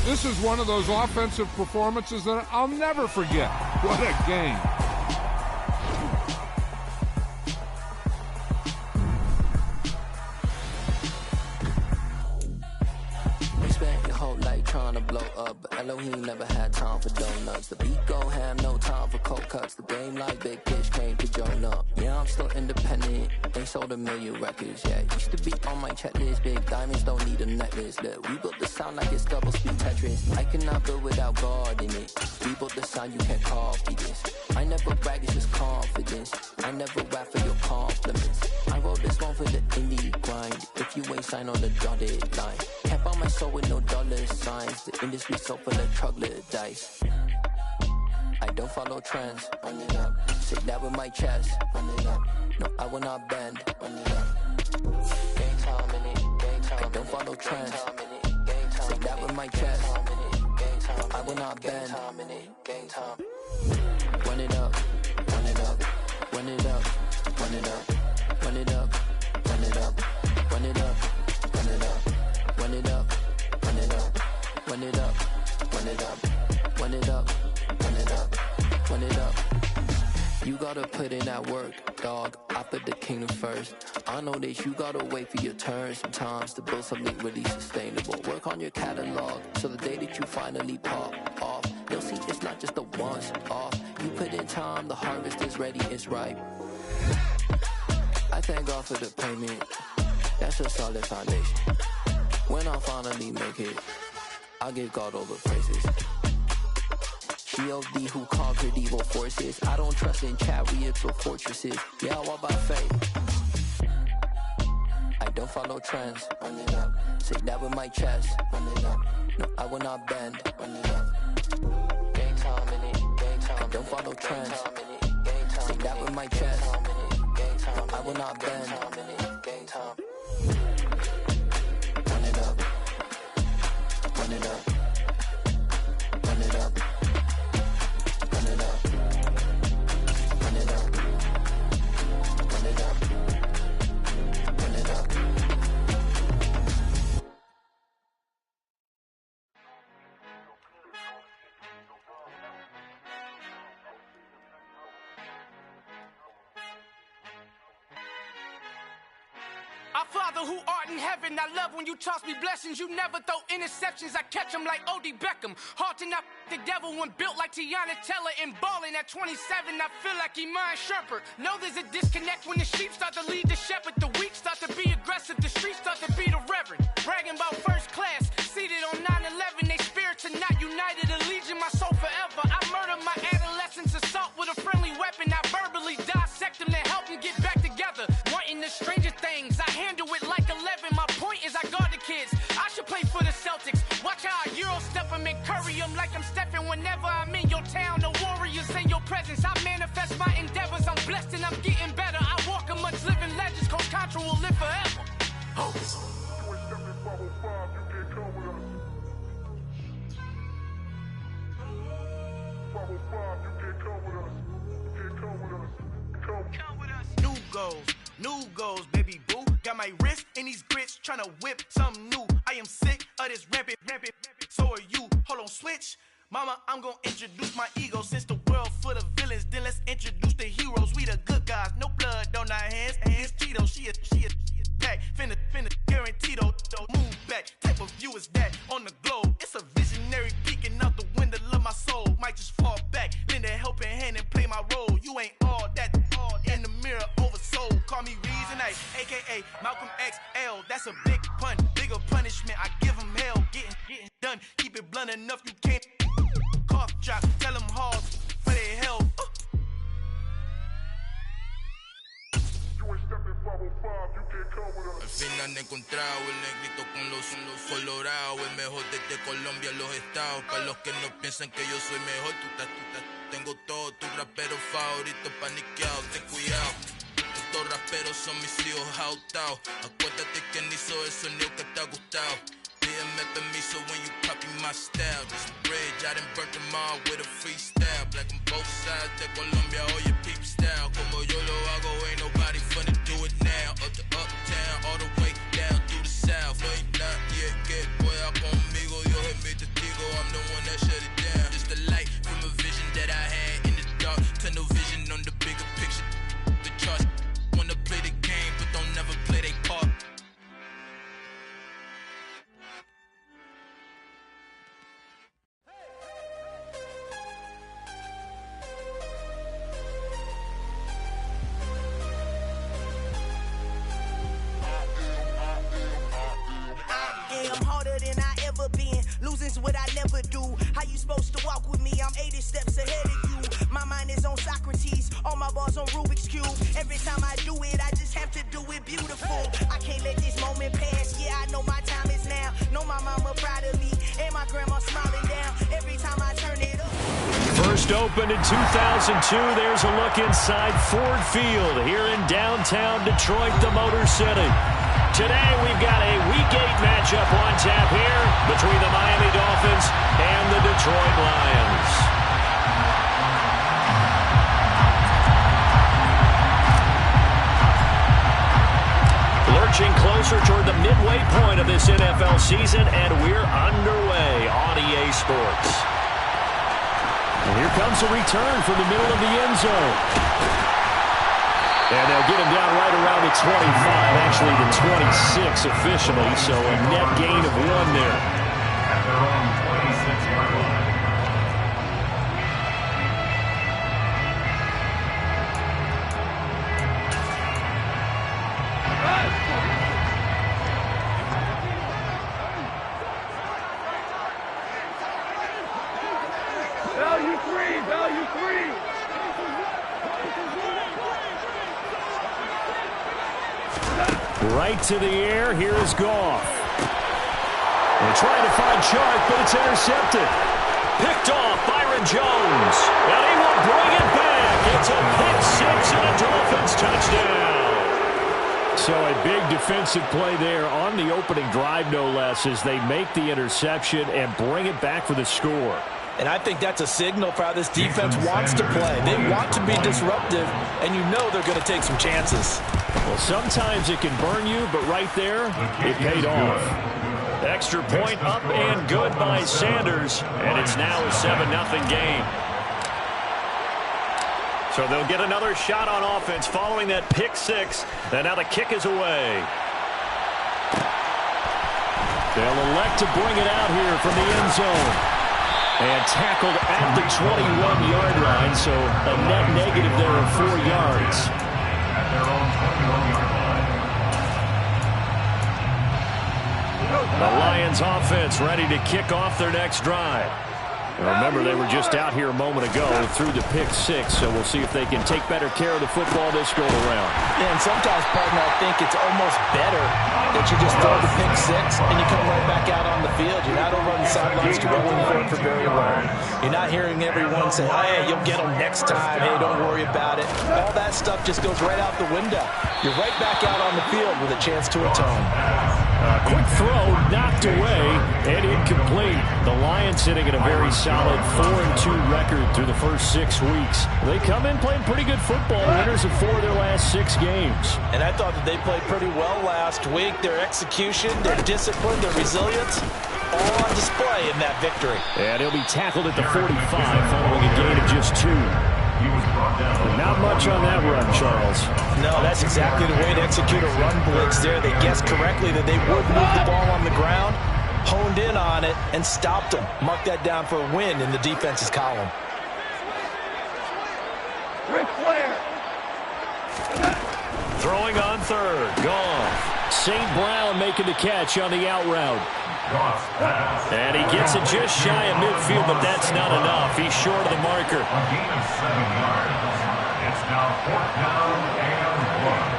This is one of those offensive performances that I'll never forget. What a game. Trying to blow up, but Elohim never had time for donuts. The beat go ham, no time for cold cuts. The game like Big Fish came to join up. Yeah, I'm still independent, ain't sold a million records yet. Used to be on my checklist, big diamonds don't need a necklace. Look, we built the sound like it's double speed Tetris. I cannot build without God in it. We built the sound, you can't copy this. I never brag, it's just confidence. I never rap for your compliments. I wrote this one for the indie grind. If you ain't signed on the dotted line, can't buy my soul with no dollar signs. The industry so full of troglodytes. I don't follow trends. Run it up. Sit that with my chest. Run it up. No, I will not bend. Run it up. Game time in it. Game time. I don't follow trends. Sit that with my chest. No, I will not bend. Game time. Run it up. Run it up. Run it up. Run it up. Run it up. Run it up. Run it up. Run it up. Run it up. Run it up. Run it up. Run it up. Run it up. Run it up. Run it up. You gotta put in that work, dog. I put the kingdom first. I know that you gotta wait for your turn sometimes to build something really sustainable. Work on your catalog so the day that you finally pop off, you'll see it's not just a once off. You put in time, the harvest is ready, it's ripe. I thank God for the payment. That's a solid foundation. When I finally make it, I'll give God all the praises. G.O.D. who conquered evil forces. I don't trust in chariots or fortresses. Yeah, I walk by faith. I don't follow trends. Run it up. Say that with my chest. Run it up. No, I will not bend. Run it up. Game time in it. Game time. I don't follow trends. Say that with my chest. No, I will not bend. Game time. Run it up. Run it up. Run it up. Run it up. Run it up. Run it up. Run it up. Our Father who art in heaven, I love when you toss me blessings. You never throw interceptions, I catch them like O.D. Beckham. Hard to not the devil when built like Tiana Teller and balling at 27. I feel like Iman Shumpert. Know there's a disconnect when the sheep start to lead the shepherd. The weak start to be aggressive, the streets start to be the reverend. Bragging about first class, seated on 9/11. They spirits are not united, a legion, my soul forever. I murder my adolescence, assault with a friendly weapon. I verbally dissect them to help them get back together. Wanting the stranger things, I handle it like 11. My point is I guard the kids. I should play for the Celtics. Watch how I Euro step them and curry them like I'm Stephen. Whenever I'm in your town, the Warriors in your presence. I manifest my endeavors. I'm blessed and I'm getting better. I walk amongst living legends. Coach Contra will live forever. Oh. New goals, baby boo. Got my wrist in these grits, tryna whip something new. I am sick of this rampant. So are you. Hold on, switch. Mama, I'm gonna introduce my ego. Since the world full of villains, then let's introduce the heroes. We the good guys, no blood on our hands. Hands Cheeto, she a back. Finna guaranteed move back. Type of view is that on the globe? It's a visionary peeking out the window of my soul. Might just fall back, lend a helping hand and play my role. You ain't all that in the mirror oversold. Call me Reason A, aka Malcolm XL. That's a big pun, bigger punishment. I give him hell, getting done. Keep it blunt enough, you can't cough drop. Tell them hard for their hell. Al fin han encontrado el negrito con los colorados, el mejor desde Colombia a los estados. Para los que no piensan que yo soy mejor, tengo todos tus raperos favoritos paniqueados, ten cuidado. Estos raperos son mis hijos adoptados. Acuérdate quién hizo el sonido que te ha gustado. Pídeme permiso when you copy my style. This bridge, I done burnt them all with a freestyle. Black on both sides de Colombia, oye peep style. Como yo lo hago, ain't nobody finna do it now. Up to uptown, all the way down through the south. No hay nadie que pueda conmigo, Dios es mi testigo. on Rubik's Cube. Every time I do it, I just have to do it beautiful. I can't let this moment pass. Yeah, I know my time is now. Know my mama proud of me, and my grandma smiling down every time I turn it up. First opened in 2002. There's a look inside Ford Field here in downtown Detroit, the Motor City. Today we've got a Week 8 matchup on tap here between the Miami Dolphins and the Detroit Lions. Lurching closer toward the midway point of this NFL season, and we're underway on EA Sports. And here comes a return from the middle of the end zone. And they'll get him down right around the 25, actually the 26 officially, so a net gain of 1 there. At their own 26-yard line. Value three, value three. Right to the air. Here is Goff. They're trying to find Chark, but it's intercepted. Picked off Byron Jones. And he will bring it back. It's a pick 6 and a Dolphins touchdown. So a big defensive play there on the opening drive, no less, as they make the interception and bring it back for the score. And I think that's a signal for how this defense wants to play. They want to be disruptive, and you know they're going to take some chances. Well, sometimes it can burn you, but right there, it paid off. Extra point up and good by Sanders, and it's now a 7-0 game. So they'll get another shot on offense following that pick 6, and now the kick is away. They'll elect to bring it out here from the end zone. And tackled at the 21-yard line, so a net negative there of 4 yards. At their own 21-yard line. The Lions offense ready to kick off their next drive. And remember, they were just out here a moment ago through the pick 6, so we'll see if they can take better care of the football this go around. Yeah, and sometimes, partner, I think it's almost better that you just throw the pick 6 and you come right back out on the field. You're not over on the sidelines directing for it for very long. You're not hearing everyone say, oh, hey, you'll get them next time. Hey, don't worry about it. All that stuff just goes right out the window. You're right back out on the field with a chance to atone. Quick throw, knocked away, and incomplete. The Lions sitting at a very solid 4-2 record through the first 6 weeks. They come in playing pretty good football, winners of 4 of their last 6 games. And I thought that they played pretty well last week. Their execution, their discipline, their resilience, all on display in that victory. And he'll be tackled at the 45 following a gain of just 2. Not much on that run, Charles. No, that's exactly the way to execute a run blitz there. They guessed correctly that they would move the ball on the ground, honed in on it, and stopped them. Mark that down for a win in the defense's column. Ric Flair. Throwing on third. Goff. St. Brown making the catch on the out route. And he gets it just shy of midfield, but that's not enough. He's short of the marker. A gain of 7 yards. It's now 4th down and 1.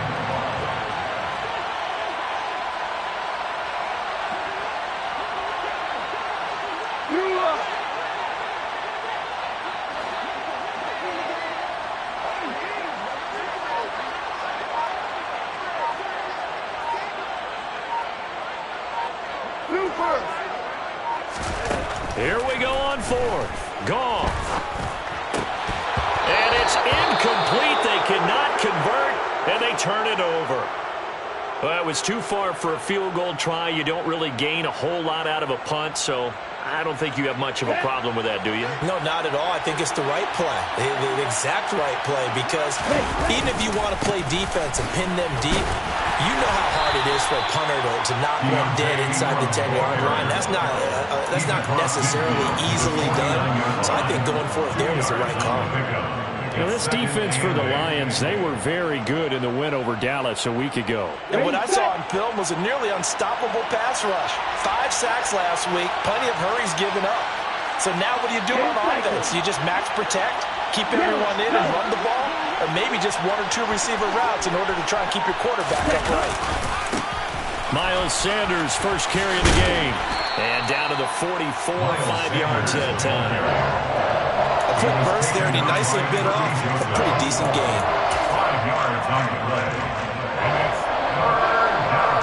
Here we go on 4th. Goff. And it's incomplete. They cannot convert, and they turn it over. Well, it was too far for a field goal try. You don't really gain a whole lot out of a punt, so I don't think you have much of a problem with that, do you? No, not at all. I think it's the right play, the exact right play, because even if you want to play defense and pin them deep, you know how hard it is for a punter to knock one dead inside the 10-yard line. That's not necessarily easily done. So I think going for it there was the right call. Now, this defense for the Lions, they were very good in the win over Dallas a week ago. And what I saw on film was a nearly unstoppable pass rush. 5 sacks last week, plenty of hurries given up. So now what do you do on offense? You just max protect, keep everyone in and run the ball? or maybe just 1 or 2 receiver routes in order to try and keep your quarterback upright. Miles Sanders, first carry of the game. And down to the 44, 5 yards at a time. A quick burst there, and he nicely bit off a pretty decent gain. 5 yards on the play. And it's third down.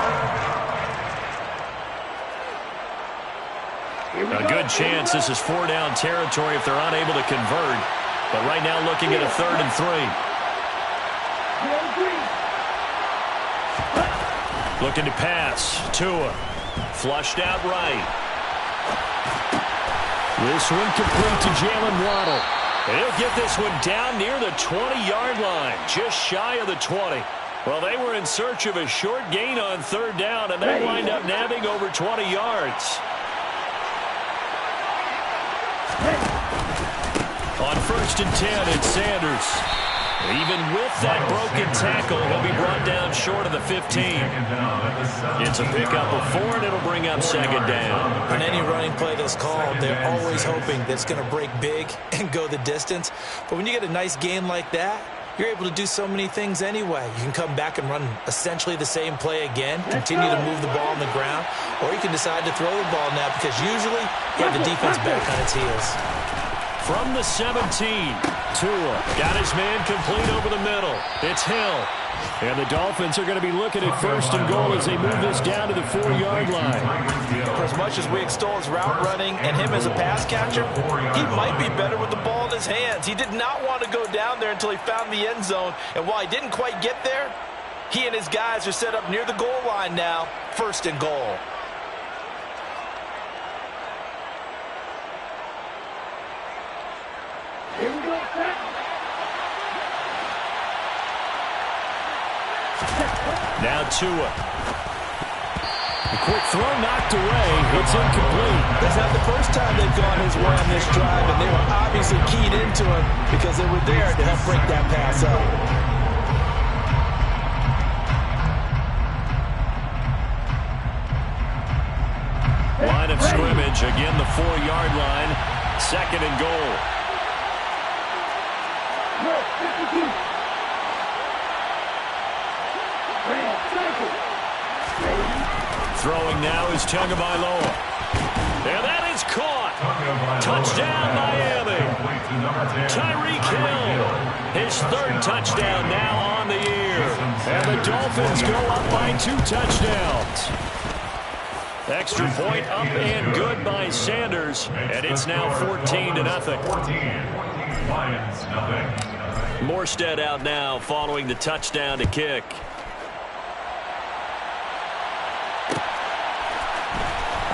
A good chance this is 4-down territory if they're unable to convert. But right now looking at a 3rd and 3. Looking to pass. Tua. Flushed out right. This one complete to Jalen Waddle. And he'll get this one down near the 20-yard line. Just shy of the 20. Well, they were in search of a short gain on 3rd down, and they wind up nabbing over 20 yards. On 1st and 10, it's Sanders. Even with that broken tackle, he'll be brought down short of the 15. It's a pickup of 4, and it'll bring up 2nd down. On any running play that's called, they're always hoping that it's going to break big and go the distance. But when you get a nice gain like that, you're able to do so many things anyway. You can come back and run essentially the same play again, continue to move the ball on the ground, or you can decide to throw the ball now because usually you have the defense back on its heels. From the 17, Tua got his man complete over the middle. It's Hill. And the Dolphins are going to be looking at 1st and goal as they move this down to the 4-yard line. For as much as we extol his route running and him as a pass catcher, he might be better with the ball in his hands. He did not want to go down there until he found the end zone. And while he didn't quite get there, he and his guys are set up near the goal line now, 1st and goal. Here we go, set. Now Tua. A quick throw knocked away. It's incomplete. That's not the first time they've gone his way on this drive, and they were obviously keyed into him because they were there to help break that pass up. Line of scrimmage, again the 4-yard line. 2nd and goal. Throwing now is Tagovailoa. And that is caught. Touchdown, Miami. Tyreek Hill. His 3rd touchdown now on the year. And the Dolphins go up by 2 touchdowns. Extra point up and good by Sanders. And it's now 14-0. Morstead out now following the touchdown to kick.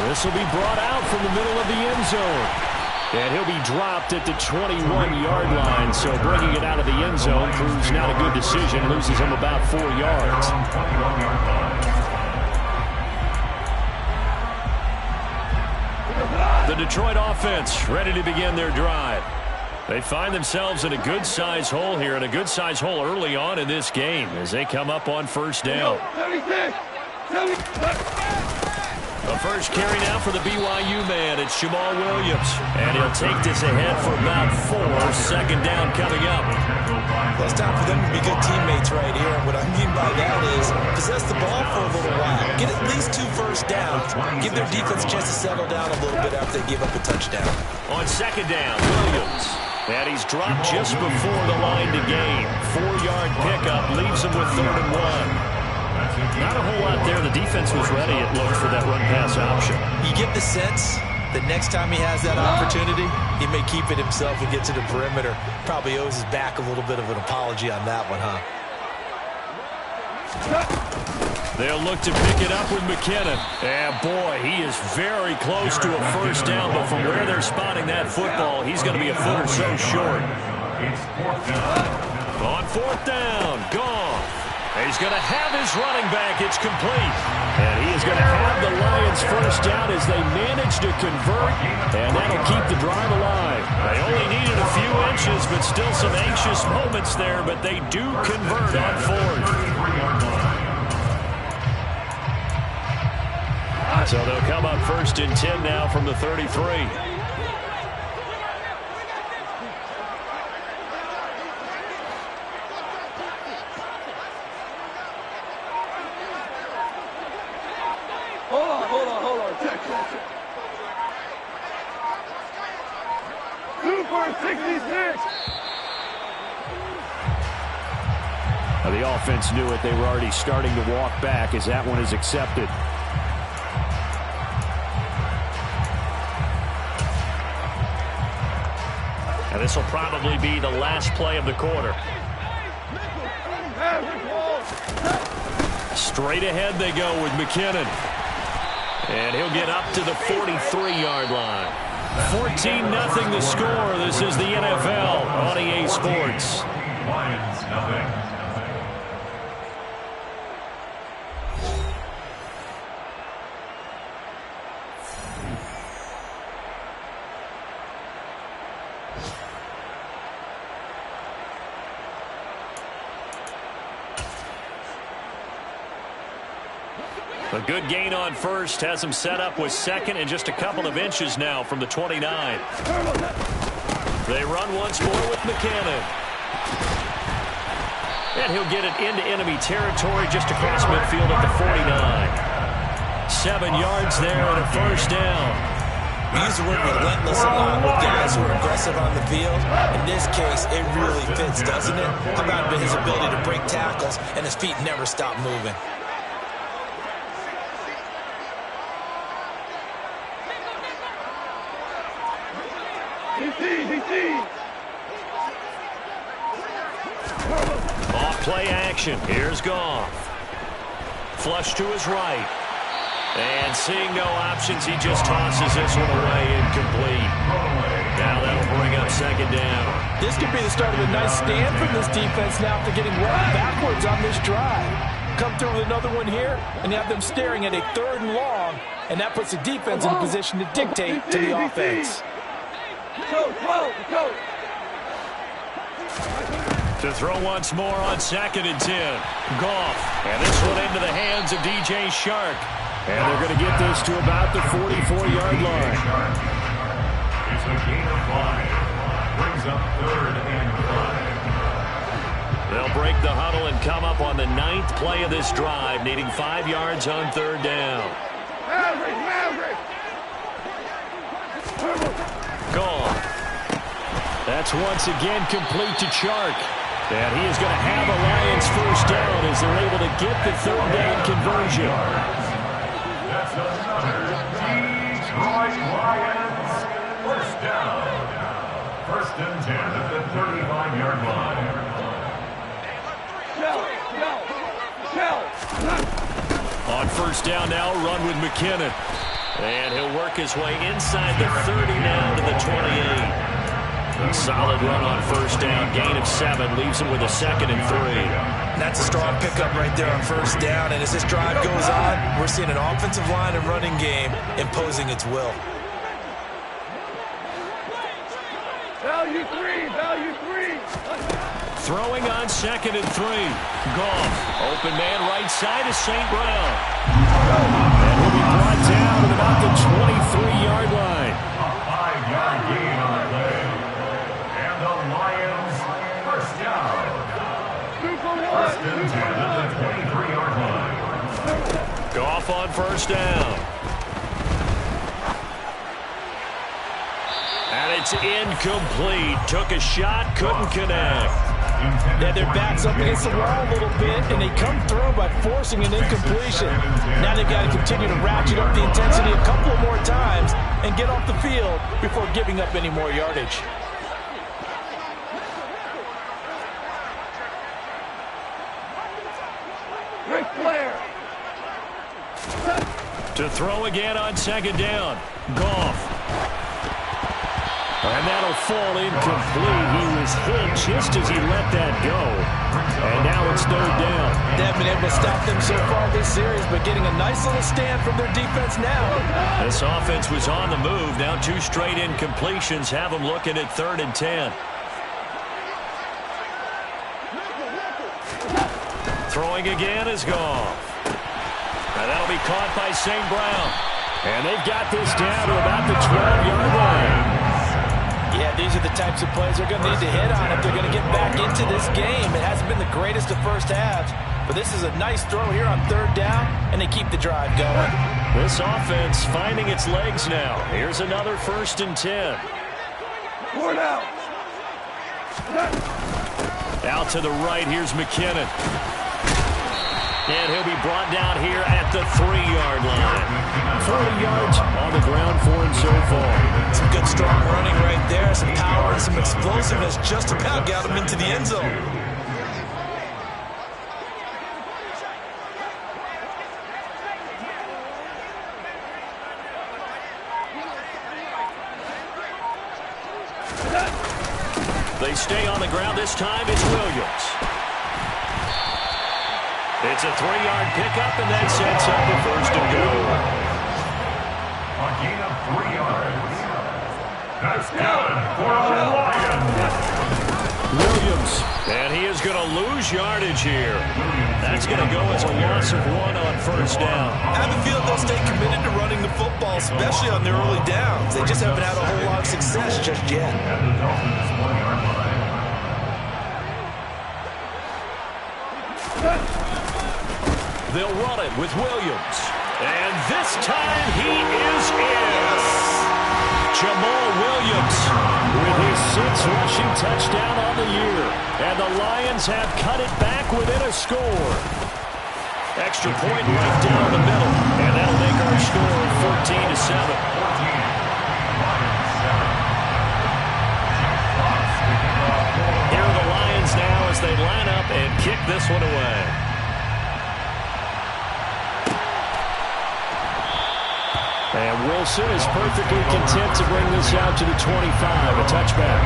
This will be brought out from the middle of the end zone. And he'll be dropped at the 21-yard line. So bringing it out of the end zone proves not a good decision. Loses him about 4 yards. The Detroit offense ready to begin their drive. They find themselves in a good-sized hole here, and a good-sized hole early on in this game as they come up on 1st down. The first carry now for the BYU man. It's Jamal Williams. And he'll take this ahead for about 4. 2nd down coming up. Well, it's time for them to be good teammates right here. And what I mean by that is possess the ball for a little while. Get at least 2 first downs. Give their defense a chance to settle down a little bit after they give up a touchdown. On 2nd down, Williams. And he's dropped just before the line to gain. 4-yard pickup leaves him with 3rd and 1. Not a whole lot there. The defense was ready, it looked, for that run-pass option. You get the sense that next time he has that opportunity, he may keep it himself and get to the perimeter. Probably owes his back a little bit of an apology on that one, huh? They'll look to pick it up with McKinnon. And, boy, he is very close to a 1st down, but from where they're spotting that football, he's going to be a foot or so short. On 4th down, gone. He's going to have his running back. It's complete. And he is going to have the Lions 1st down as they manage to convert. And that'll keep the drive alive. They only needed a few inches, but still some anxious moments there. But they do convert on 4th. So they'll come up 1st and 10 now from the 33. Now, the offense knew it. They were already starting to walk back as that one is accepted. And this will probably be the last play of the quarter. Straight ahead they go with McKinnon. And he'll get up to the 43-yard line. 14-0 the score. This is the NFL on EA Sports. Lions, nothing. A good gain on first has him set up with second and just a couple of inches now from the 29. They run once more with McKinnon. And he'll get it into enemy territory just across midfield at the 49. 7 yards there and a first down. We use the word relentless a lot with guys who are aggressive on the field. In this case, it really fits, doesn't it? How about his ability to break tackles and his feet never stop moving? Off play action. Here's Goff. Flush to his right. And seeing no options, he just tosses this one away, incomplete. Now that'll bring up second down. This could be the start of a nice stand from this defense now after getting right backwards on this drive. Come through with another one here, and you have them staring at a 3rd and long, and that puts the defense in a position to dictate to the offense. To throw once more on 2nd and 10. Goff. And this one into the hands of DJ Shark. And they're going to get this to about the 44-yard line. It's a gain of 5. Brings up 3rd and 5. They'll break the huddle and come up on the 9th play of this drive, needing 5 yards on 3rd down. Goff. That's once again complete to Chark. And he is going to have a Lions first down as they're able to get the 3rd down conversion. That's another Detroit Lions first down. 1st and 10 at the 35-yard line. On first down now, run with McKinnon. And he'll work his way inside the 30 now to the 28. A solid run on first down. Gain of 7 leaves him with a 2nd and 3. That's a strong pickup right there on first down. And as this drive goes on, we're seeing an offensive line and running game imposing its will. Value 3. Throwing on 2nd and 3. Goff. Open man right side is St. Brown. And he'll be brought down at about the 23-yard line. A 5-yard gain on the play. And the Lions first down. 1st and 10 at the 23-yard line. Goff on first down. And it's incomplete. Took a shot, couldn't connect. Yeah, their back's up against the wall a little bit, and they come through by forcing an incompletion. Now they've got to continue to ratchet up the intensity a couple more times and get off the field before giving up any more yardage. To throw again on 2nd down. Goff. And that'll fall incomplete. He was hit just as he let that go. And now it's 3rd down. They haven't been able to stop them so far this series, but getting a nice little stand from their defense now. This offense was on the move. Now 2 straight incompletions have them looking at 3rd and 10. Throwing again is Goff. And that'll be caught by St. Brown. And they've got this down to about the 12-yard line. Yeah, these are the types of plays they're going to need to hit on if they're going to get back into this game. It hasn't been the greatest of first halves, But this is a nice throw here on 3rd down, and they keep the drive going. This offense finding its legs now. Here's another 1st and 10. 4 down. Out to the right, here's McKinnon. And he'll be brought down here at the 3-yard line. 40 yards on the ground for him so far. Some good strong running right there, some power and some explosiveness. Just about got him into the end zone. They stay on the ground. This time it's Williams. It's a 3-yard pickup, and that sets up a 1st and goal. A gain of 3 yards. That's good for the Lions. Williams, and he is going to lose yardage here. That's going to go as a loss of 1 on 1st down. I have a feeling they'll stay committed to running the football, especially on their early downs. They just haven't had a whole lot of success just yet. And the Dolphins 1-yard line. They'll run it with Williams. And this time he is in. Jamal Williams with his 6th rushing touchdown on the year. And the Lions have cut it back within a score. Extra point right down the middle. And that'll make our score 14-7. Here are the Lions now as they line up and kick this one away. And Wilson is perfectly content to bring this out to the 25, a touchback.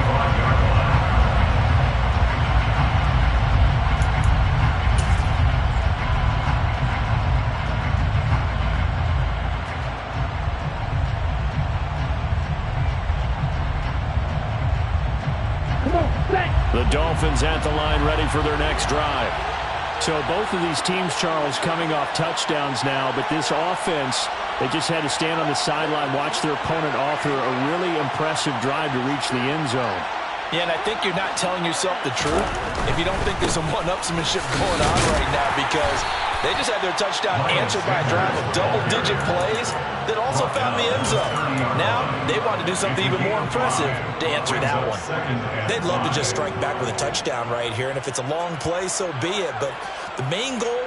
The Dolphins at the line ready for their next drive. So both of these teams, Charles, coming off touchdowns now, but this offense, they just had to stand on the sideline, watch their opponent author a really impressive drive to reach the end zone. Yeah, and I think you're not telling yourself the truth if you don't think there's some one-upsmanship going on right now, because they just had their touchdown answered by a drive of double-digit plays that also found the end zone. Now, they want to do something even more impressive to answer that one. They'd love to just strike back with a touchdown right here, and if it's a long play, so be it. But the main goal,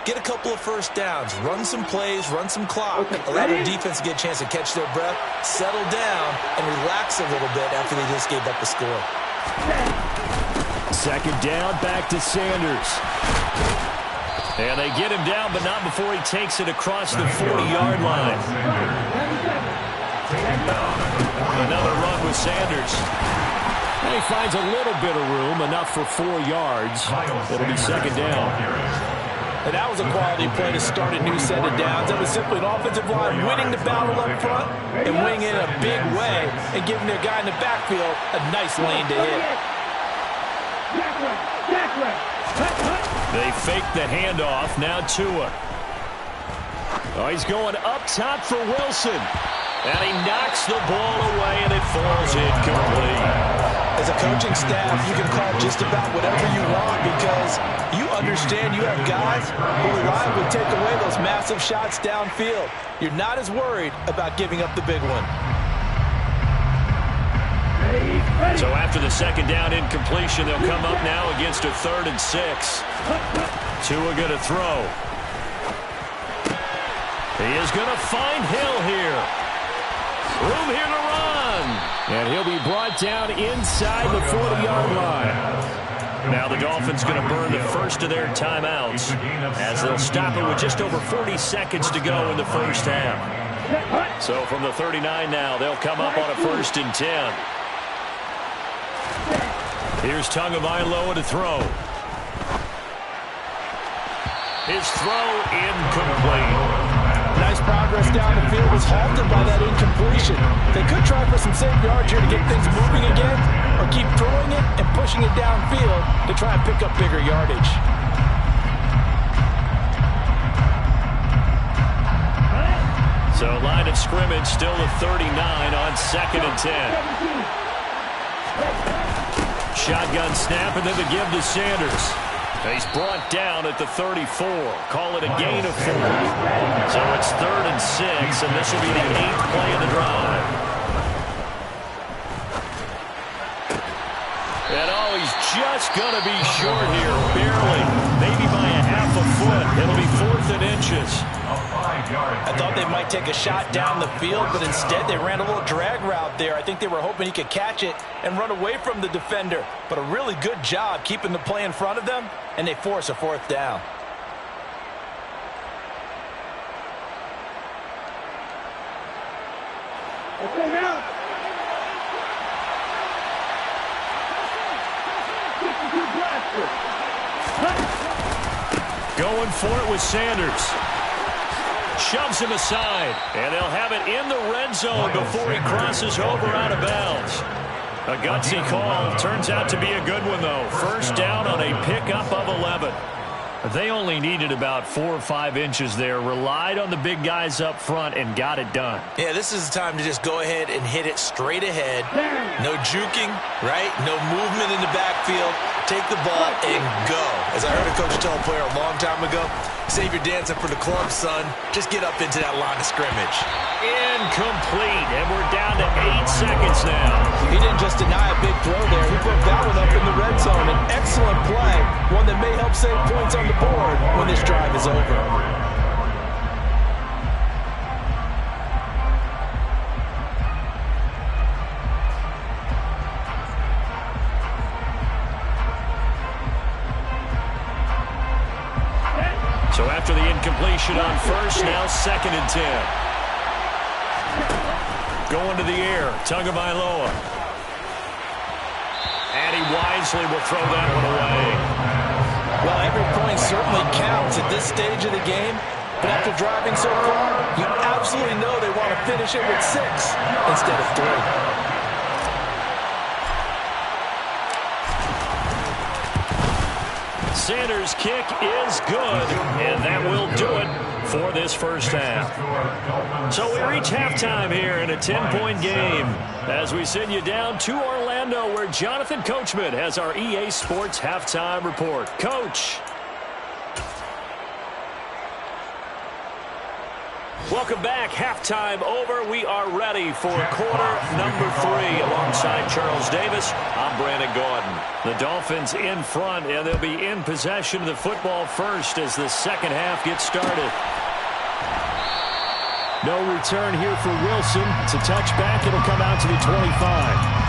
get a couple of 1st downs, run some plays, run some clock, allow their defense to get a chance to catch their breath, settle down, and relax a little bit after they just gave up the score. 2nd down, back to Sanders. And they get him down, but not before he takes it across the 40-yard line. Another run with Sanders. And he finds a little bit of room, enough for 4 yards. It'll be 2nd down. And that was a quality play to start a new set of downs. That was simply an offensive line winning the battle up front and winning it in a big way and giving their guy in the backfield a nice lane to hit. They fake the handoff. Now Tua. Oh, he's going up top for Wilson. And he knocks the ball away, and it falls incomplete. As a coaching staff, you can call just about whatever you want because you understand you have guys who reliably take away those massive shots downfield. You're not as worried about giving up the big one. So after the 2nd down incompletion, they'll come up now against a 3rd and 6. Tua going to throw. He is going to find Hill here. Room here to run. And he'll be brought down inside the 40-yard line. Now the Dolphins going to burn the first of their timeouts as they'll stop it with just over 40 seconds to go in the 1st half. So from the 39 now, they'll come up on a 1st and 10. Here's Tagovailoa to throw. His throw incomplete. Nice progress down the field was halted by that incompletion. They could try for some safe yards here to get things moving again, or keep throwing it and pushing it downfield to try and pick up bigger yardage. So line of scrimmage still at 39 on 2nd and 10. Shotgun snap, and then the give to Sanders. He's brought down at the 34. Call it a gain of 4. So it's 3rd and 6, and this will be the 8th play of the drive. And he's just going to be short here, barely, maybe by a half a foot. It'll be 4th and inches. I thought they might take a shot down the field, but instead they ran a little drag route there. I think they were hoping he could catch it and run away from the defender. But a really good job keeping the play in front of them, and they force a 4th down. Okay, now. Going for it with Sanders. Shoves him aside, and they'll have it in the red zone before he crosses over out of bounds. A gutsy call. Turns out to be a good one, though. 1st down on a pickup of 11. They only needed about 4 or 5 inches there. Relied on the big guys up front and got it done. Yeah, this is the time to just go ahead and hit it straight ahead. No juking, right? No movement in the backfield. Take the ball and go. As I heard a coach tell a player a long time ago, save your dancing for the club, son. Just get up into that line of scrimmage. Incomplete, and we're down to 8 seconds now. He didn't just deny a big throw there. He broke that one up in the red zone. An excellent play, one that may help save points on the board when this drive is over. So after the incompletion on 1st, now 2nd and 10. Going to the air, Tagovailoa. And he wisely will throw that one away. Well, every point certainly counts at this stage of the game. But after driving so far, you absolutely know they want to finish it with 6 instead of 3. Sanders' kick is good, and that will do it for this 1st half. So we reach halftime here in a 10-point game as we send you down to Orlando, where Jonathan Coachman has our EA Sports halftime report. Coach. Welcome back. Halftime over. We are ready for quarter number 3 alongside Charles Davis. I'm Brandon Gordon. The Dolphins in front, and they'll be in possession of the football first as the 2nd half gets started. No return here for Wilson. It's a touchback. It'll come out to the 25.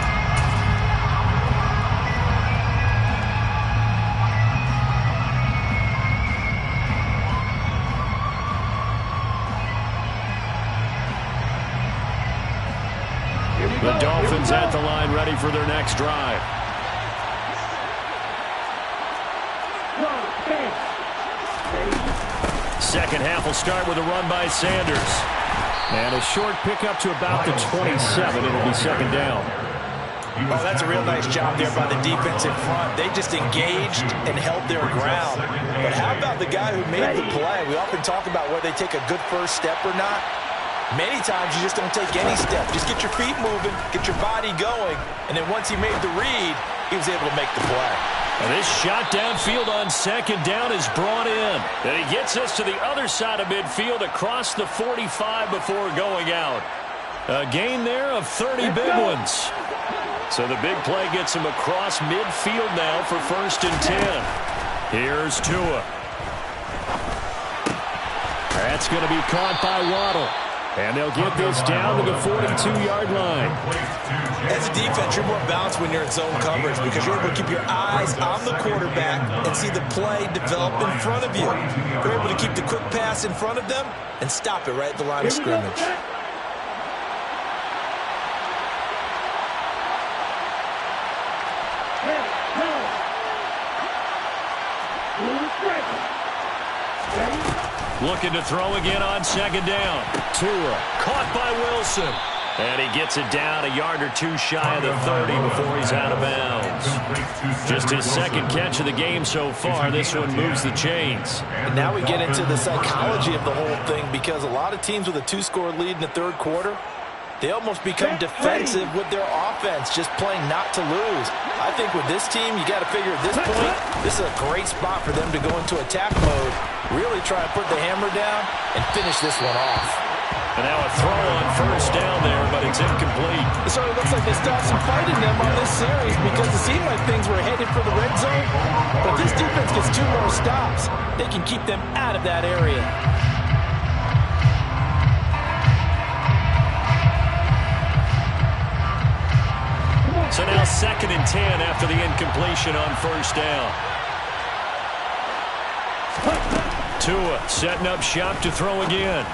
The Dolphins at the line, ready for their next drive. Second half will start with a run by Sanders. And a short pickup to about the 27. It'll be 2nd down. Oh, that's a real nice job there by the defense in front. They just engaged and held their ground. But how about the guy who made the play? We often talk about whether they take a good first step or not. Many times you just don't take any step. Just get your feet moving, get your body going, and then once he made the read, he was able to make the play. And this shot downfield on 2nd down is brought in. And he gets us to the other side of midfield across the 45 before going out. A gain there of 30 big ones. So the big play gets him across midfield now for 1st and 10. Here's Tua. That's going to be caught by Waddle. And they'll get this down to the 42-yard line. As a defense, you're more balanced when you're in zone coverage because you're able to keep your eyes on the quarterback and see the play develop in front of you. You're able to keep the quick pass in front of them and stop it right at the line of scrimmage. Looking to throw again on 2nd down. Tua caught by Wilson. And he gets it down a yard or 2 shy of the 30 before he's out of bounds. Just his 2nd catch of the game so far. This one moves the chains. And now we get into the psychology of the whole thing because a lot of teams with a 2-score lead in the 3rd quarter, They almost become defensive with their offense, just playing not to lose. I think with this team, you got to figure at this point, this is a great spot for them to go into attack mode, really try and put the hammer down and finish this one off. And now a throw on first down there, but it's incomplete. It sort of looks like they still have some fight in them on this series because it seemed like things were headed for the red zone. But if this defense gets 2 more stops, they can keep them out of that area. So now 2nd and 10 after the incompletion on first down. Tua setting up shop to throw again.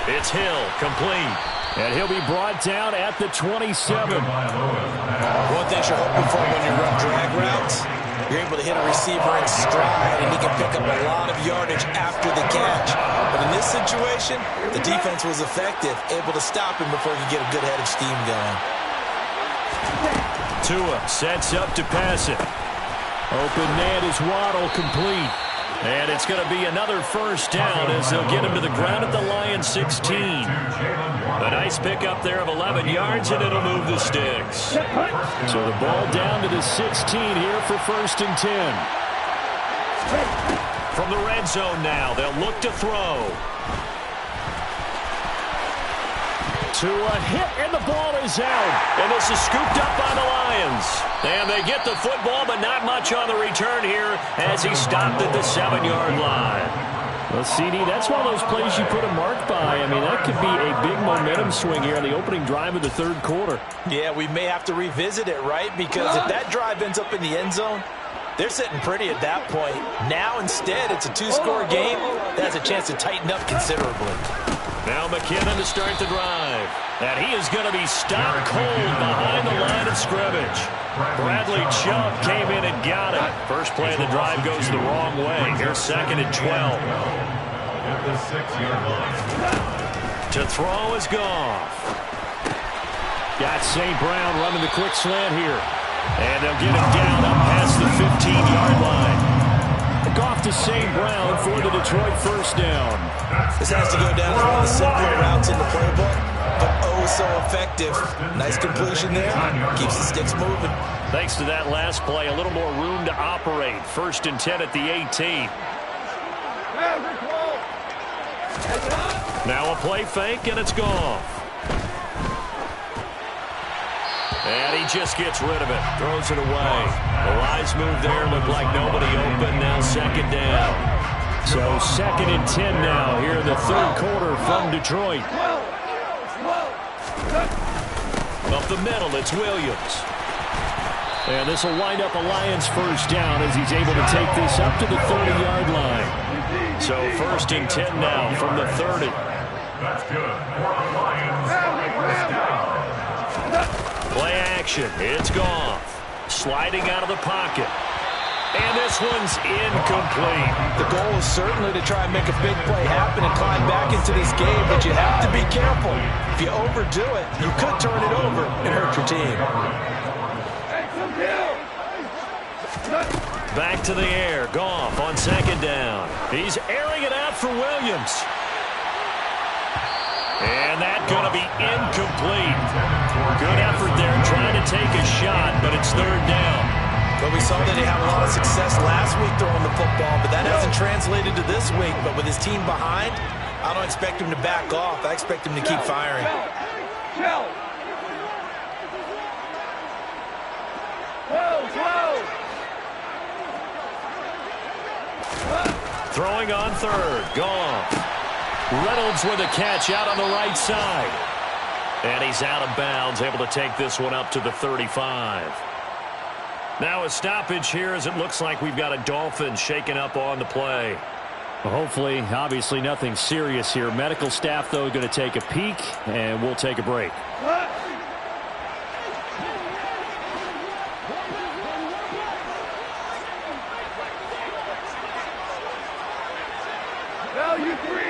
It's Hill, complete. And he'll be brought down at the 27. One thing you're hoping for when you run drag routes, you're able to hit a receiver in stride, and he can pick up a lot of yardage after the catch. But in this situation, the defense was effective, able to stop him before he could get a good head of steam going. Tua sets up to pass it. Open man is Waddle, complete. And it's going to be another first down as they'll get him to the ground at the Lions 16. A nice pickup there of 11 yards, and it'll move the sticks. So the ball down to the 16 here for 1st and 10. From the red zone now, they'll look to throw. Tua hit, and the ball is out. And this is scooped up by the Lions. And they get the football, but not much on the return here as he stopped at the 7-yard line. Well, CD, that's one of those plays you put a mark by. I mean, that could be a big momentum swing here on the opening drive of the 3rd quarter. Yeah, we may have to revisit it, right? Because if that drive ends up in the end zone, they're sitting pretty at that point. Now, instead, it's a 2-score game. That has a chance to tighten up considerably. Now McKinnon to start the drive. And he is going to be stopped cold behind the line of scrimmage. Bradley Chubb came in and got it. First play of the drive goes the wrong way. Here's 2nd and 12. At the 6-yard line. To throw is Goff. Got St. Brown running the quick slant here. And they'll get him down up past the 15-yard line. Goff to St. Brown for the Detroit first down. This has to go down as one of the simpler routes in the playbook, but oh so effective. Nice completion there. Keeps the sticks moving. Thanks to that last play, a little more room to operate. 1st and 10 at the 18. Now a play fake, and it's Goff. And he just gets rid of it. Throws it away. The wise move there. Looked like nobody open. Now 2nd down. So 2nd and 10 now here in the 3rd quarter from Detroit. Up the middle, it's Williams. And this will wind up a Lions first down as he's able to take this up to the 30-yard line. So 1st and 10 now from the 30. That's good for the Lions. First down. Play action. It's Goff. Sliding out of the pocket. And this one's incomplete. The goal is certainly to try and make a big play happen and climb back into this game, but you have to be careful. If you overdo it, you could turn it over and hurt your team. Back to the air. Goff on 2nd down. He's airing it out for Williams. And that's going to be incomplete. Good effort there trying to take a shot, but it's 3rd down. But we saw that he had a lot of success last week throwing the football, but that hasn't translated to this week. But with his team behind, I don't expect him to back off. I expect him to keep firing. Throwing on 3rd. Goff. Reynolds with a catch out on the right side. And he's out of bounds, able to take this one up to the 35. Now a stoppage here as it looks like we've got a Dolphin shaking up on the play. Well, hopefully, obviously nothing serious here. Medical staff, though, going to take a peek, and we'll take a break. Value three.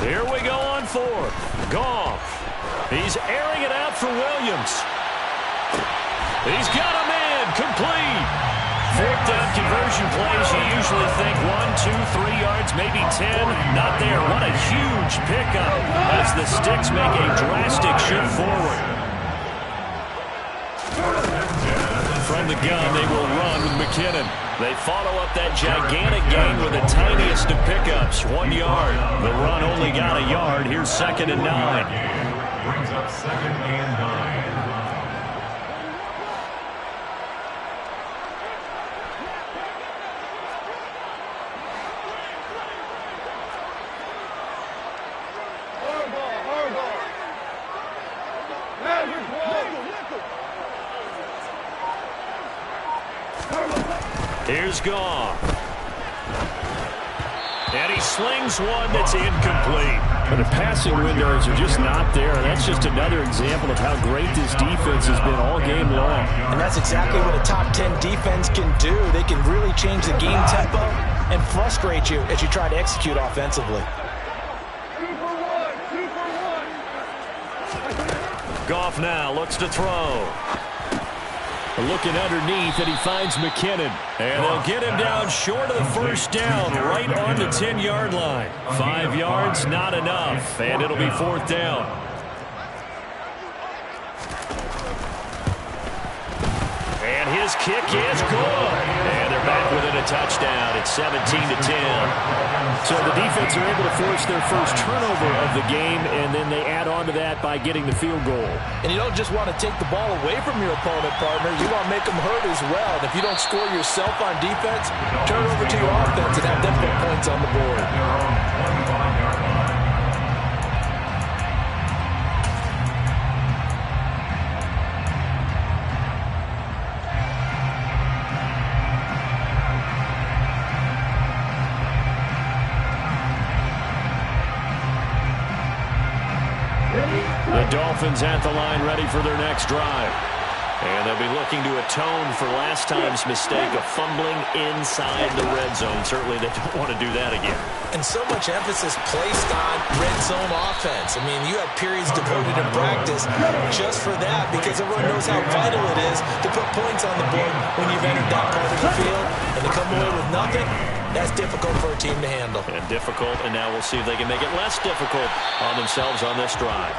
Here we go on 4th. Goff. He's airing it out for Williams. He's got a man complete. 4th down conversion plays, you usually think 1, 3 yards, maybe 10. Not there. What a huge pickup as the Sticks make a drastic shift forward. From the gun, they will run with McKinnon. They follow up that gigantic gain with the tiniest of pickups, 1 yard. The run only got a yard. Here's 2nd and 9. Brings up 2nd and 9. Here's Goff. And he slings one that's incomplete. But the passing windows are just not there. And that's just another example of how great this defense has been all game long. And that's exactly what a top 10 defense can do. They can really change the game tempo and frustrate you as you try to execute offensively. Goff now looks to throw. Looking underneath, and he finds McKinnon. And they'll get him down short of the first down, right on the 10-yard line. 5 yards, not enough, and it'll be 4th down. And his kick is good. And they're back within a touchdown. It's 17-10. So the defense are able to force their first turnover of the game, and then they add on to that by getting the field goal. And you don't just want to take the ball away from your opponent, partner. You want to make them hurt as well. And if you don't score yourself on defense, turn it over to your offense and have them put points on the board. The Dolphins at the line ready for their next drive. And they'll be looking to atone for last time's mistake of fumbling inside the red zone. Certainly they don't want to do that again. And so much emphasis placed on red zone offense. I mean, you have periods devoted in practice just for that because everyone knows how vital it is to put points on the board when you've entered that part of the field. And to come away with nothing, that's difficult for a team to handle. And difficult, and now we'll see if they can make it less difficult on themselves on this drive.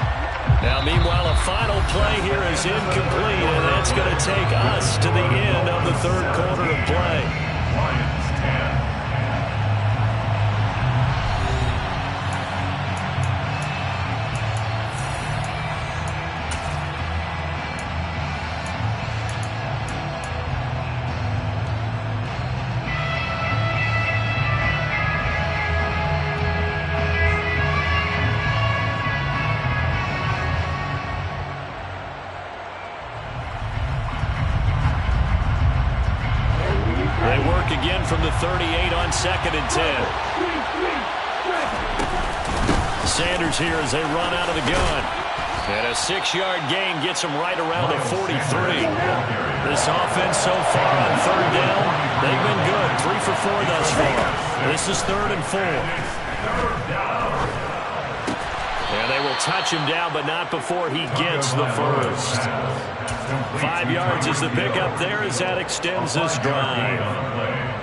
Now, meanwhile, a final play here is incomplete, and that's going to take us to the end of the 3rd quarter of play. Lions 10. Again from the 38 on 2nd and 10. Sanders here as they run out of the gun. And a 6-yard gain gets them right around the 43. This offense so far on 3rd down, they've been good. 3 for 4 thus far. This is 3rd and 4. And they will touch him down, but not before he gets the first. 5 yards is the pickup there as that extends this drive.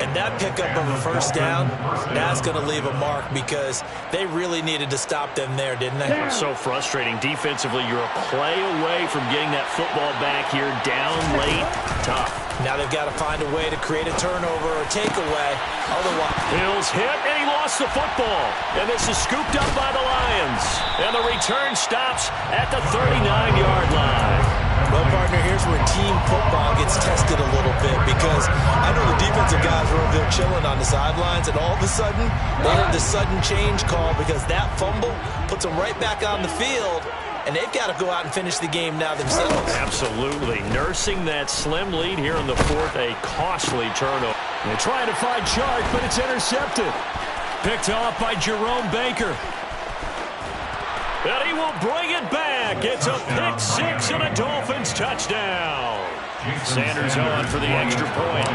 And that pickup of a first down, that's going to leave a mark because they really needed to stop them there, didn't they? So frustrating. Defensively, you're a play away from getting that football back here down late. Tough. Now they've got to find a way to create a turnover or takeaway. Otherwise, Hill's hit, and he lost the football. And this is scooped up by the Lions. And the return stops at the 39-yard line. Well, partner, here's where team football gets tested a little bit because I know the defensive guys were over there chilling on the sidelines, and all of a sudden, they heard the sudden change call because that fumble puts them right back on the field, and they've got to go out and finish the game now themselves. Absolutely. Nursing that slim lead here in the 4th, a costly turnover. They're trying to find Chark, but it's intercepted. Picked off by Jerome Baker. And he will bring it back. It's a pick 6 and a Dolphins touchdown. Sanders on for the extra point.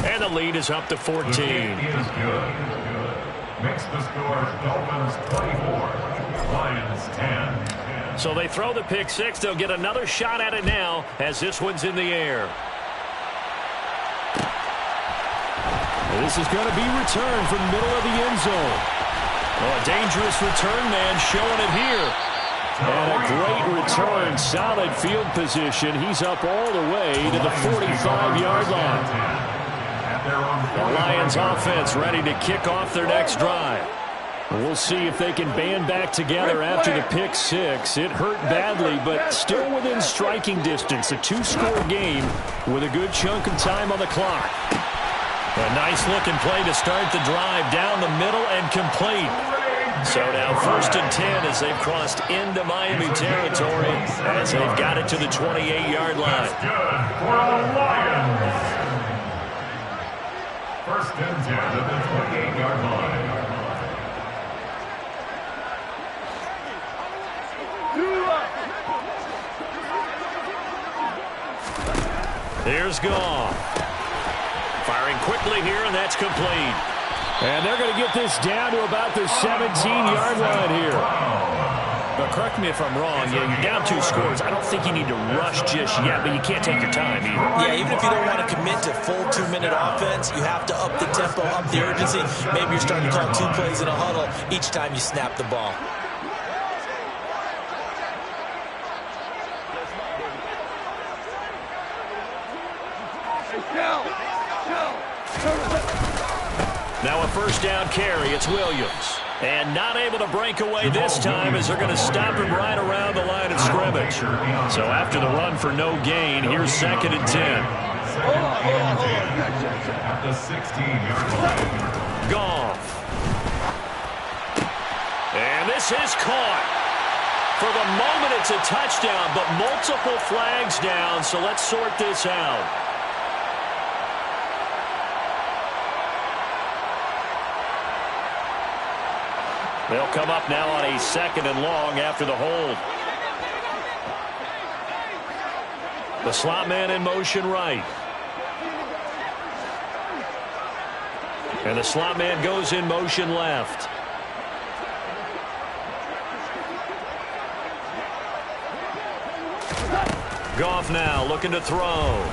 And the lead is up to 14. The game is good. Makes the score Dolphins 24, Lions 10. So they throw the pick 6. They'll get another shot at it now as this one's in the air. This is going to be returned from the middle of the end zone. Oh, a dangerous return man showing it here. And a great return, solid field position. He's up all the way to the 45-yard line. The Lions offense ready to kick off their next drive. We'll see if they can band back together after the pick six. It hurt badly, but still within striking distance. A two-score game with a good chunk of time on the clock. A nice-looking play to start the drive down the middle and complete. So now 1st and 10 as they've crossed into Miami territory as they've got it to the 28-yard line. That's good for the Lions. 1st and 10 at the 28-yard line. Here's Goff. Firing quickly here, and that's complete. And they're going to get this down to about the 17-yard line here. But correct me if I'm wrong. Yeah, you're down 2 scores. I don't think you need to rush just yet, but you can't take your time either. Yeah, even if you don't want to commit to full 2-minute offense, you have to up the tempo, up the urgency. Maybe you're starting to call 2 plays in a huddle each time you snap the ball. Now a 1st down carry. It's Williams. And not able to break away this time as they're going to stop him right around the line of scrimmage. So after the run for no gain, here's 2nd and 10. At the 16-yard line. Goff. And this is caught. For the moment, it's a touchdown, but multiple flags down, so let's sort this out. They'll come up now on a 2nd and long after the hold. The slot man in motion right. And the slot man goes in motion left. Goff now looking to throw.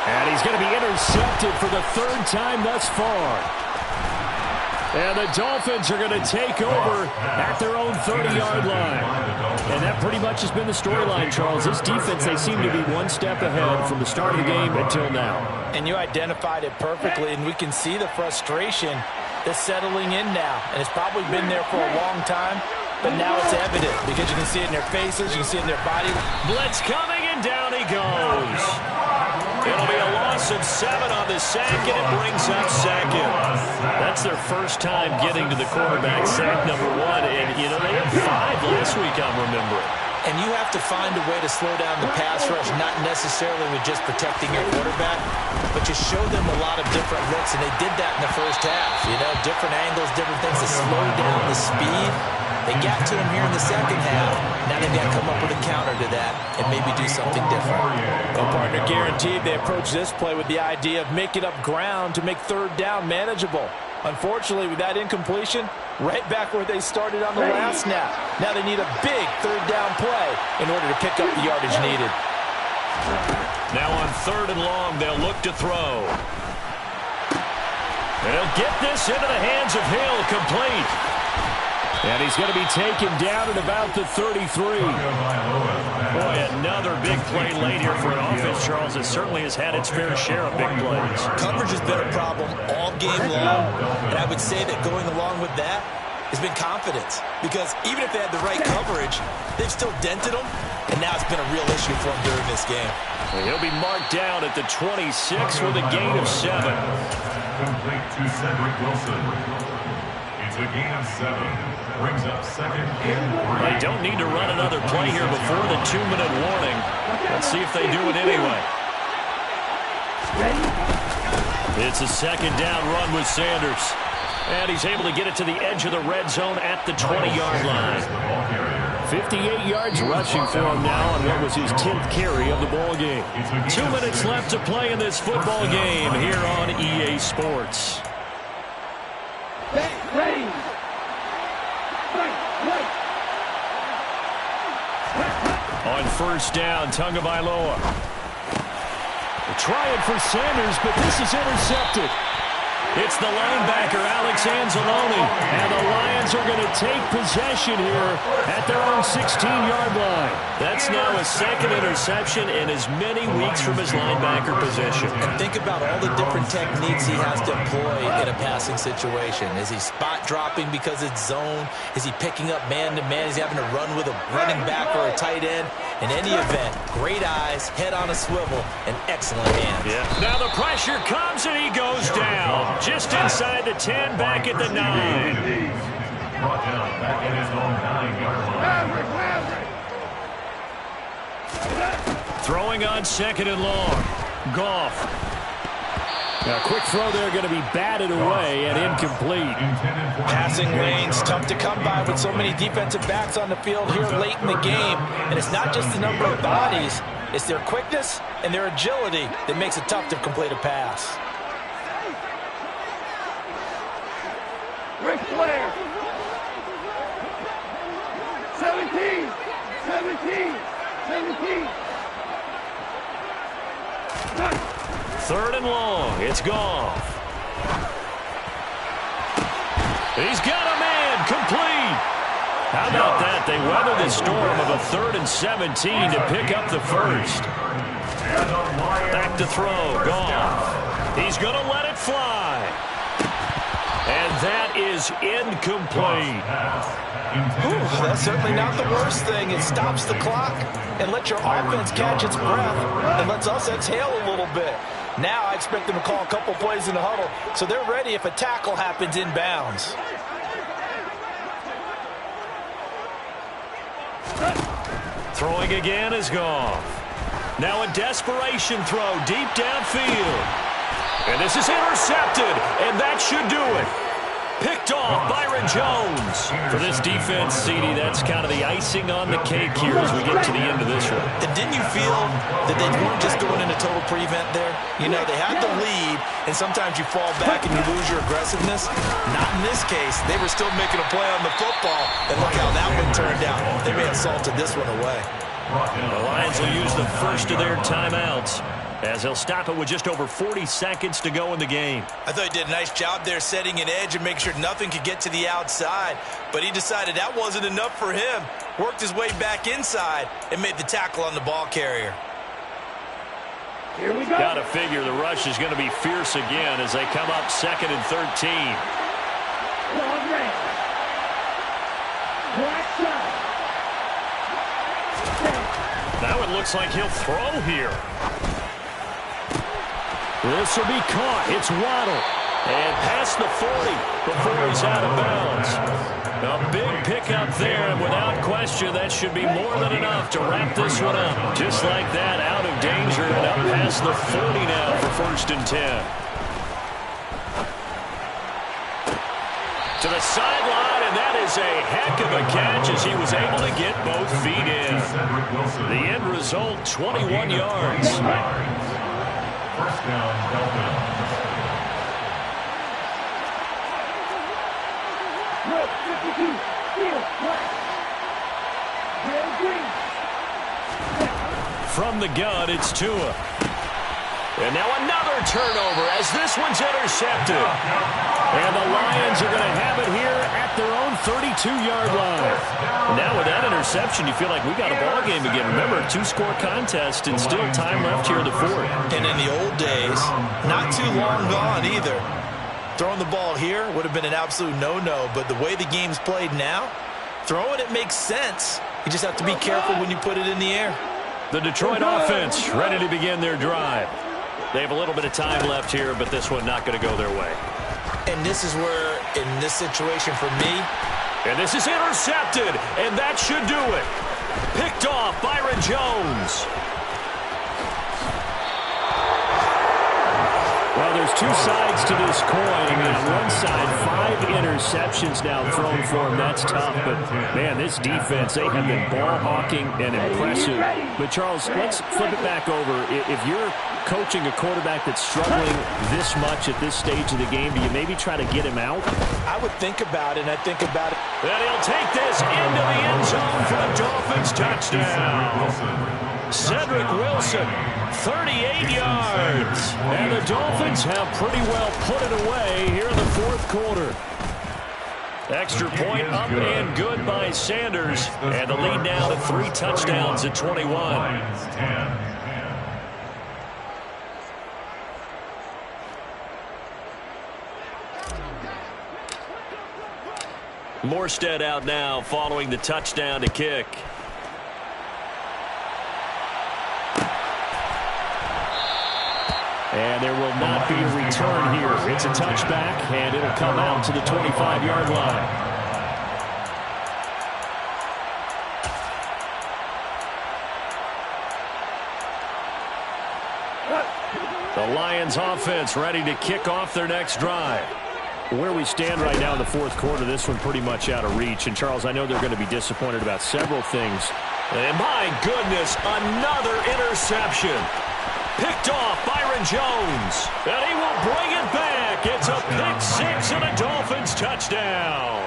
And he's going to be intercepted for the 3rd time thus far. And the Dolphins are going to take over at their own 30-yard line. And that pretty much has been the storyline, Charles. This defense, they seem to be one step ahead from the start of the game until now. And you identified it perfectly, and we can see the frustration that's settling in now. And it's probably been there for a long time, but now it's evident because you can see it in their faces, you can see it in their body. Blitz coming, and down he goes. It'll be a loss of 7 on the sack, and it brings up 2nd. That's their first time getting to the quarterback, sack number 1. And, you know, they had 5 last week, I'm remembering. And you have to find a way to slow down the pass rush, not necessarily with just protecting your quarterback, but just show them a lot of different looks, and they did that in the first half. You know, different angles, different things to slow down the speed. They got to him here in the second half. Now they've got to come up with a counter to that and maybe do something different. Well, partner, guaranteed they approach this play with the idea of making up ground to make 3rd down manageable. Unfortunately, with that incompletion, right back where they started on the last snap. Now they need a big 3rd down play in order to pick up the yardage needed. Now on 3rd and long, they'll look to throw. And he'll get this into the hands of Hill, complete. And he's going to be taken down at about the 33. Boy, another big play late here for an offense, Charles. It certainly has had its fair share of big plays. Coverage has been a problem all game long, and I would say that going along with that has been confidence. Because even if they had the right coverage, they've still dented them, and now it's been a real issue for them during this game. And he'll be marked down at the 26 with a gain of 7. Complete to Cedric Wilson. It's a gain of 7. Brings up 2nd and 3. They don't need to run another play here before the 2-minute warning. Let's see if they do it anyway. It's a 2nd down run with Sanders. And he's able to get it to the edge of the red zone at the 20-yard line. 58 yards rushing for him now on what was his 10th carry of the ball game. 2 minutes left to play in this football game here on EA Sports. Ready. On 1st down, Tagovailoa. Trying for Sanders, but this is intercepted. It's the linebacker, Alex Anzalone, and the Lions are going to take possession here at their own 16-yard line. That's now his second interception in as many weeks from his linebacker position. And think about all the different techniques he has to employ in a passing situation. Is he spot dropping because it's zone? Is he picking up man-to-man? Is he having to run with a running back or a tight end? In any event, great eyes, head on a swivel, and excellent hands. Yeah. Now the pressure comes and he goes down. Just inside the 10, back at the 9. Brought down back at his own 9-yard line. Throwing on 2nd and long. Goff. A quick throw there going to be batted away and incomplete. Passing lanes, tough to come by with so many defensive backs on the field here late in the game. And it's not just the number of bodies, it's their quickness and their agility that makes it tough to complete a pass. Ric Flair. 17. 3rd and long. It's Goff. He's got a man. Complete. How about that? They weather the storm of a 3rd and 17 to pick up the first. Back to throw. Goff. He's going to let it fly. And that is incomplete. Ooh, that's certainly not the worst thing. It stops the clock and lets your offense catch its breath and lets us exhale a little bit. Now I expect them to call a couple plays in the huddle so they're ready if a tackle happens inbounds. Throwing again is Goff. Now a desperation throw deep downfield. And this is intercepted, and that should do it. Picked off Byron Jones. For this defense, CD, that's kind of the icing on the cake here as we get to the end of this one. And didn't you feel that they weren't just going into total prevent there? You know, they had the lead, and sometimes you fall back and you lose your aggressiveness. Not in this case. They were still making a play on the football, and look how that one turned out. They may have salted this one away. The Lions will use the first of their timeouts, as they'll stop it with just over 40 seconds to go in the game. I thought he did a nice job there setting an edge and making sure nothing could get to the outside. But he decided that wasn't enough for him. Worked his way back inside and made the tackle on the ball carrier. Here we go. Got to figure the rush is going to be fierce again as they come up 2nd and 13. Now it looks like he'll throw here. This will be caught. It's Waddle. And past the 40 before he's out of bounds. A big pickup there, and without question, that should be more than enough to wrap this one up. Just like that, out of danger and up past the 40 now for 1st and 10. To the sideline, and that is a heck of a catch as he was able to get both feet in. The end result, 21 yards. First down, Dolphins. From the gun, it's Tua. And now another turnover as this one's intercepted. And the Lions are going to have it here at their own 32-yard line. Now with that interception, you feel like we got a ball game again. Remember, 2-score contest and still time left here in the 4th. And in the old days, not too long gone either. Throwing the ball here would have been an absolute no-no, but the way the game's played now, throwing it makes sense. You just have to be careful when you put it in the air. The Detroit offense ready to begin their drive. They have a little bit of time left here, but this one not going to go their way. And this is where, in this situation for me, and this is intercepted, and that should do it. Picked off Byron Jones. Well, there's two sides to this coin. On one side, 5 interceptions now thrown for him. That's tough. But, man, this defense, they have been ball-hawking and impressive. But, Charles, let's flip it back over. If you're coaching a quarterback that's struggling this much at this stage of the game, do you maybe try to get him out? I would think about it, and I think about it. And he'll take this into the end zone for the Dolphins touchdown. Cedric Wilson, 38 yards. And the Dolphins have pretty well put it away here in the fourth quarter. Extra point up and good by Sanders. And the lead now to 3 touchdowns at 21. Morstead out now following the touchdown to kick. And there will not be a return here. It's a touchback, and it'll come out to the 25-yard line. The Lions offense ready to kick off their next drive. Where we stand right now in the fourth quarter, this one pretty much out of reach. And, Charles, I know they're going to be disappointed about several things. And, my goodness, another interception. Picked off Byron Jones. And he will bring it back. It's a pick six and a Dolphins touchdown.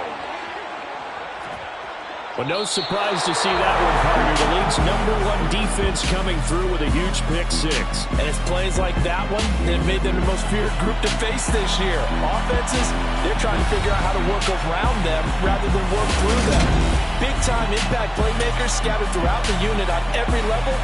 Well, no surprise to see that one, partner. The league's #1 defense coming through with a huge pick six. And it's plays like that one that have made them the most feared group to face this year. Offenses, they're trying to figure out how to work around them rather than work through them. Big-time impact playmakers scattered throughout the unit on every level.